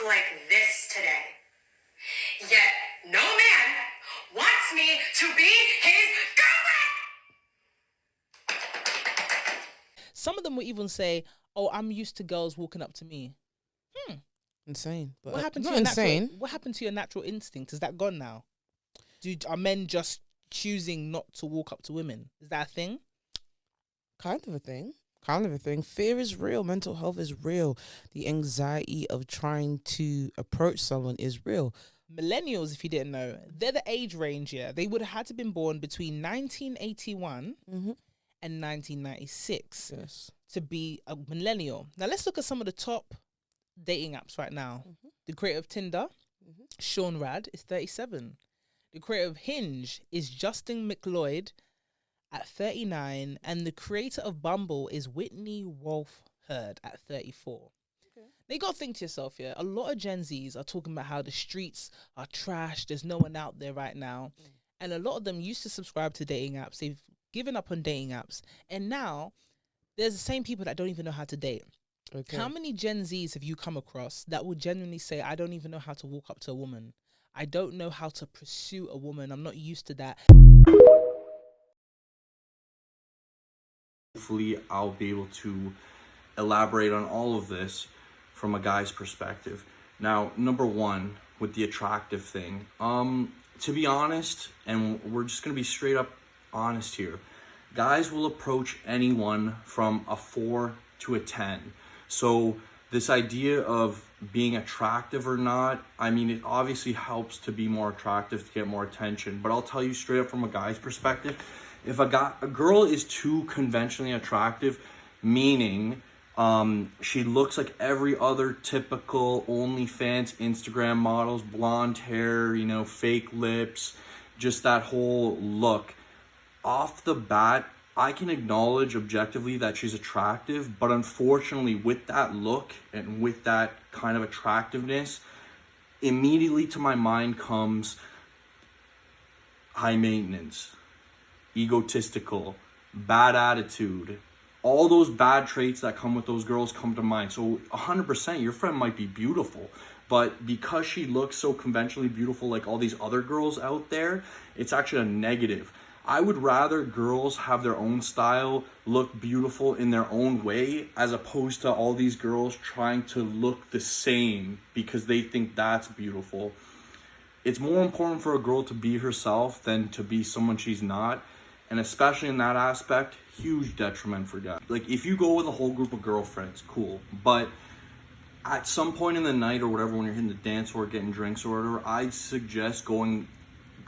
like this today. Yet no man wants me to be his girlfriend. Some of them will even say, "Oh, I'm used to girls walking up to me." Insane. But What happened to not your insane. What happened to your natural instinct? Is that gone now? Are men just choosing not to walk up to women? Is that a thing? Kind of a thing. Fear is real. Mental health is real. The anxiety of trying to approach someone is real. Millennials, if you didn't know, they're the age range here. They would have had to been born between 1981 and 1996 to be a millennial. Now let's look at some of the top dating apps right now. The creator of Tinder, Sean Rad, is 37. The creator of Hinge is Justin McLeod at 39. And the creator of Bumble is Whitney Wolf Hurd at 34. Okay. Now you got to think to yourself, yeah, a lot of Gen Zs are talking about how the streets are trash. There's no one out there right now. And a lot of them used to subscribe to dating apps. They've given up on dating apps. And now there's the same people that don't even know how to date. Okay. How many Gen Zs have you come across that would genuinely say, I don't even know how to walk up to a woman? I don't know how to pursue a woman. I'm not used to that. Hopefully, I'll be able to elaborate on all of this from a guy's perspective. Now, number one, with the attractive thing, to be honest, and we're just going to be straight up honest here, guys will approach anyone from a 4 to a 10. So this idea of being attractive or not, I mean, it obviously helps to be more attractive to get more attention. But I'll tell you straight up from a guy's perspective, if a girl is too conventionally attractive, meaning she looks like every other typical OnlyFans Instagram models, blonde hair, you know, fake lips, just that whole look, off the bat, I can acknowledge objectively that she's attractive, but unfortunately with that look and with that kind of attractiveness, immediately to my mind comes high maintenance, egotistical, bad attitude. All those bad traits that come with those girls come to mind. So 100%, your friend might be beautiful, but because she looks so conventionally beautiful like all these other girls out there, it's actually a negative. I would rather girls have their own style, look beautiful in their own way, as opposed to all these girls trying to look the same because they think that's beautiful. It's more important for a girl to be herself than to be someone she's not. And especially in that aspect, huge detriment for guys. Like, if you go with a whole group of girlfriends, cool. But at some point in the night or whatever, when you're hitting the dance floor, getting drinks or whatever, I'd suggest going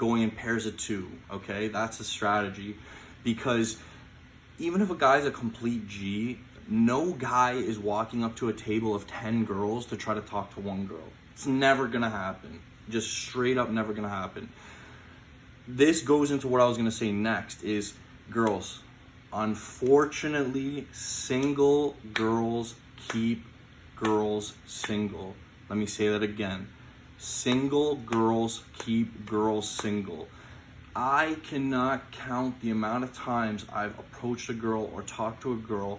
in pairs of 2, okay? That's a strategy. Because even if a guy's a complete G, no guy is walking up to a table of 10 girls to try to talk to one girl. It's never gonna happen. Just straight up never gonna happen. This goes into what I was gonna say next is, girls, unfortunately, single girls keep girls single. Let me say that again. Single girls keep girls single. I cannot count the amount of times I've approached a girl or talked to a girl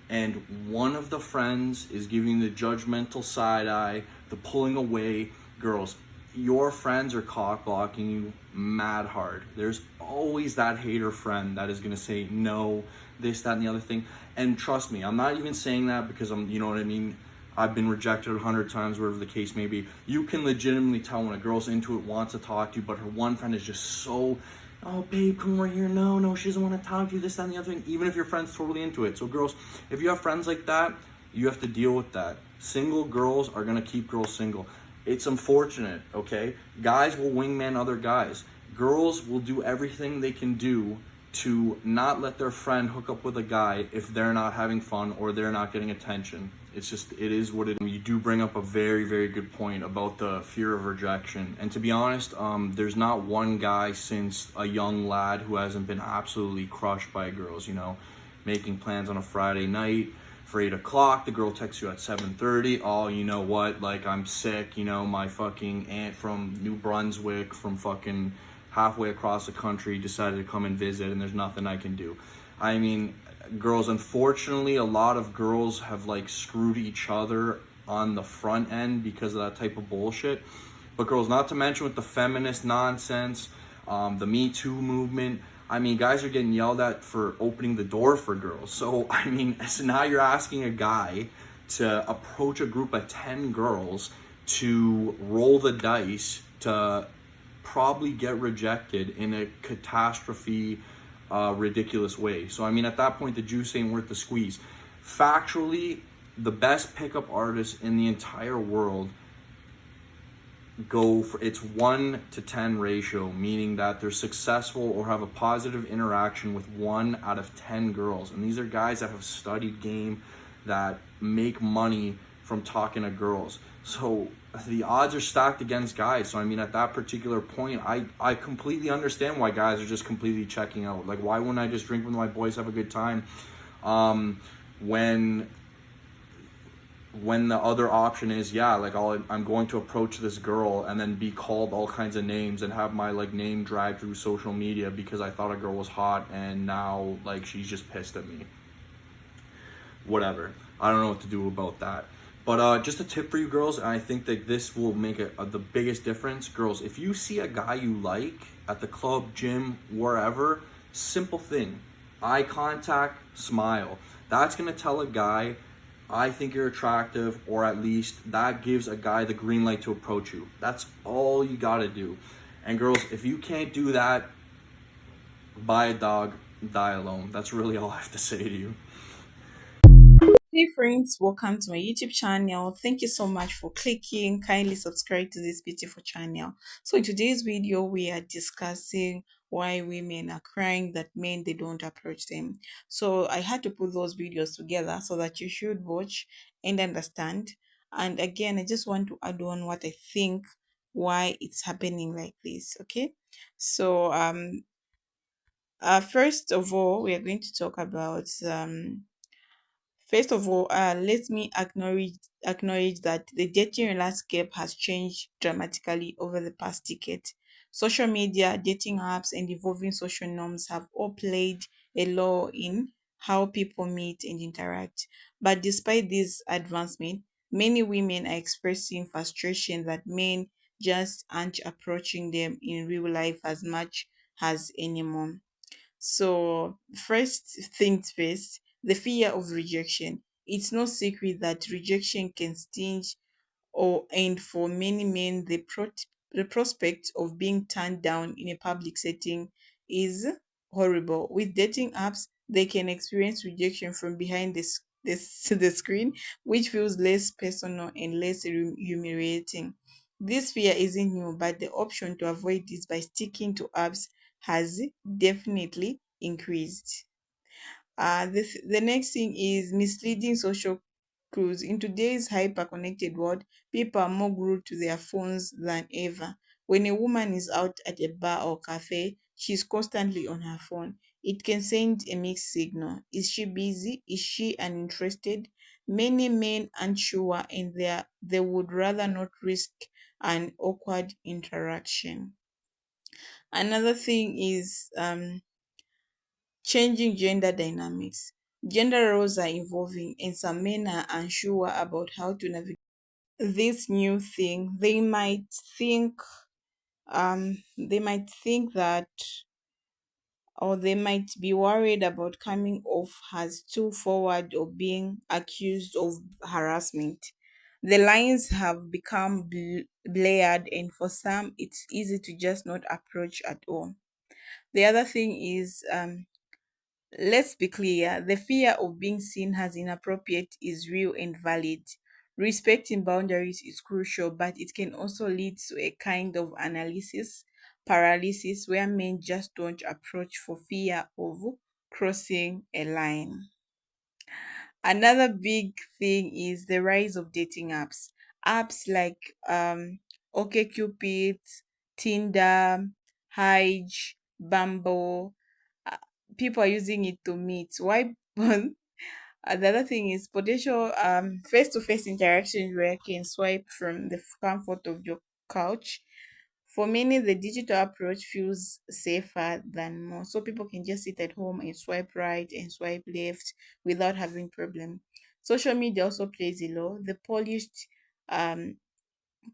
and one of the friends is giving the judgmental side eye, the pulling away. Girls, your friends are cock blocking you mad hard. There's always that hater friend that is gonna say no, this, that, and the other thing. And trust me, I'm not even saying that because you know what I mean? I've been rejected 100 times, whatever the case may be. You can legitimately tell when a girl's into it, wants to talk to you, but her one friend is just so, oh babe, come over here. No, she doesn't want to talk to you, this, that, and the other thing, even if your friend's totally into it. So girls, if you have friends like that, you have to deal with that. Single girls are gonna keep girls single. It's unfortunate, okay? Guys will wingman other guys. Girls will do everything they can do to not let their friend hook up with a guy if they're not having fun or they're not getting attention. It's just, it is what it is. You do bring up a very, very good point about the fear of rejection. And to be honest, there's not one guy since a young lad who hasn't been absolutely crushed by girls, you know, making plans on a Friday night for 8 o'clock. The girl texts you at 7:30. Oh, you know what? Like, I'm sick. You know, my fucking aunt from New Brunswick, from fucking halfway across the country, decided to come and visit, and there's nothing I can do. I mean, girls, unfortunately, a lot of girls have like screwed each other on the front end because of that type of bullshit. But girls, not to mention with the feminist nonsense, the Me Too movement. I mean, guys are getting yelled at for opening the door for girls. So, I mean, so now you're asking a guy to approach a group of 10 girls to roll the dice to probably get rejected in a catastrophe, ridiculous way. So, I mean, at that point, the juice ain't worth the squeeze. Factually, the best pickup artists in the entire world go for, it's 1 to 10 ratio, meaning that they're successful or have a positive interaction with 1 out of 10 girls. And these are guys that have studied game, that make money from talking to girls. So the odds are stacked against guys. So I mean, at that particular point, I completely understand why guys are just completely checking out. Like, why wouldn't I just drink with my boys, have a good time, when the other option is, yeah, like I'm going to approach this girl and then be called all kinds of names and have my like name dragged through social media because I thought a girl was hot and now like she's just pissed at me. Whatever. I don't know what to do about that. But just a tip for you girls, and I think that this will make the biggest difference. Girls, if you see a guy you like at the club, gym, wherever, simple thing. Eye contact, smile. That's going to tell a guy, I think you're attractive, or at least that gives a guy the green light to approach you. That's all you gotta do. And girls, if you can't do that, buy a dog, die alone. That's really all I have to say to you. Hey friends, welcome to my YouTube channel. Thank you so much for clicking. Kindly subscribe to this beautiful channel. So in today's video, we are discussing why women are crying that men they don't approach them. So I had to put those videos together so that you should watch and understand. And again, I just want to add on what I think why it's happening like this. Okay. So first of all, we are going to talk about First of all, let me acknowledge that the dating landscape has changed dramatically over the past decade. Social media, dating apps, and evolving social norms have all played a role in how people meet and interact. But despite this advancement, many women are expressing frustration that men just aren't approaching them in real life as much as anymore. So, first things first, the fear of rejection. It's no secret that rejection can sting, and for many men, the prospect of being turned down in a public setting is horrible. With dating apps, they can experience rejection from behind the screen, which feels less personal and less humiliating. This fear isn't new, but the option to avoid this by sticking to apps has definitely increased. The next thing is misleading social cues. In today's hyper-connected world, people are more glued to their phones than ever. When a woman is out at a bar or cafe, she's constantly on her phone. It can send a mixed signal. Is she busy? Is she uninterested? Many men aren't sure and they would rather not risk an awkward interaction. Another thing is changing gender dynamics. Gender roles are evolving, and some men are unsure about how to navigate this new thing. They might think that, or they might be worried about coming off as too forward or being accused of harassment. The lines have become blurred, and for some, it's easy to just not approach at all. The other thing is let's be clear, the fear of being seen as inappropriate is real and valid. Respecting boundaries is crucial, but it can also lead to a kind of analysis paralysis where men just don't approach for fear of crossing a line. Another big thing is the rise of dating apps. Apps like OkCupid, Tinder, Hinge, Bumble, uh, people are using it to meet. Why? The other thing is potential face-to-face interaction where you can swipe from the comfort of your couch. For many, the digital approach feels safer than more. So people can just sit at home and swipe right and swipe left without having problem. Social media also plays a role. The polished, um,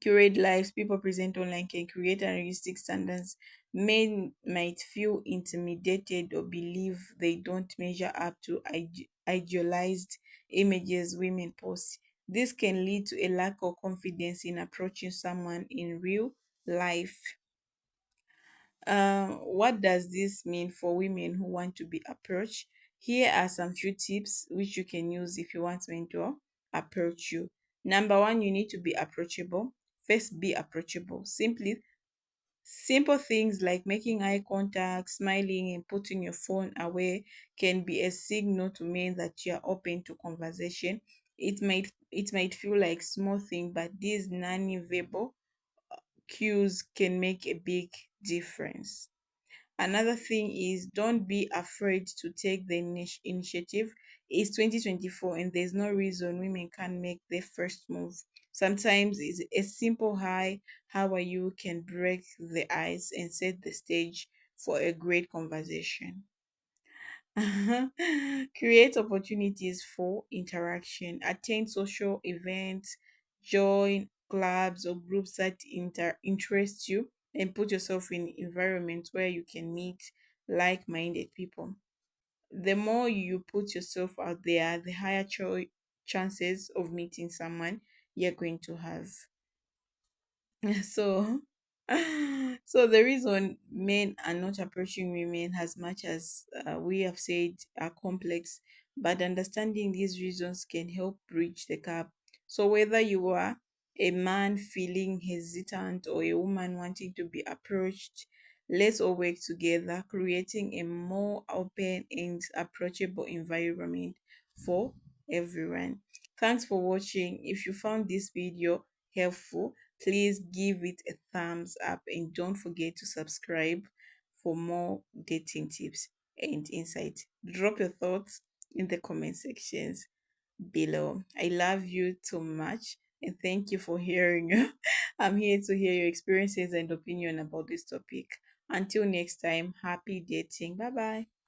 curate lives people present online can create unrealistic standards. Men might feel intimidated or believe they don't measure up to idealized images women post. This can lead to a lack of confidence in approaching someone in real life. What does this mean for women who want to be approached? Here are some few tips which you can use if you want men to approach you. Number one, you need to be approachable. First, be approachable. Simple things like making eye contact, smiling, and putting your phone away can be a signal to men that you are open to conversation. It might feel like small thing, but these non-verbal cues can make a big difference. Another thing is don't be afraid to take the initiative. It's 2024 and there's no reason women can't make their first move. Sometimes it's a simple hi, how are you can break the ice and set the stage for a great conversation. Create opportunities for interaction. Attend social events, join clubs or groups that interest you, and put yourself in environments where you can meet like-minded people. The more you put yourself out there, the higher chances of meeting someone you're going to have. So, so the reason men are not approaching women as much as we have said are complex, but understanding these reasons can help bridge the gap. So whether you are a man feeling hesitant or a woman wanting to be approached, let's all work together, creating a more open and approachable environment for everyone. Thanks for watching. If you found this video helpful, please give it a thumbs up and don't forget to subscribe for more dating tips and insights. Drop your thoughts in the comment sections below. I love you too much and thank you for hearing. I'm here to hear your experiences and opinion about this topic. Until next time, happy dating. Bye bye.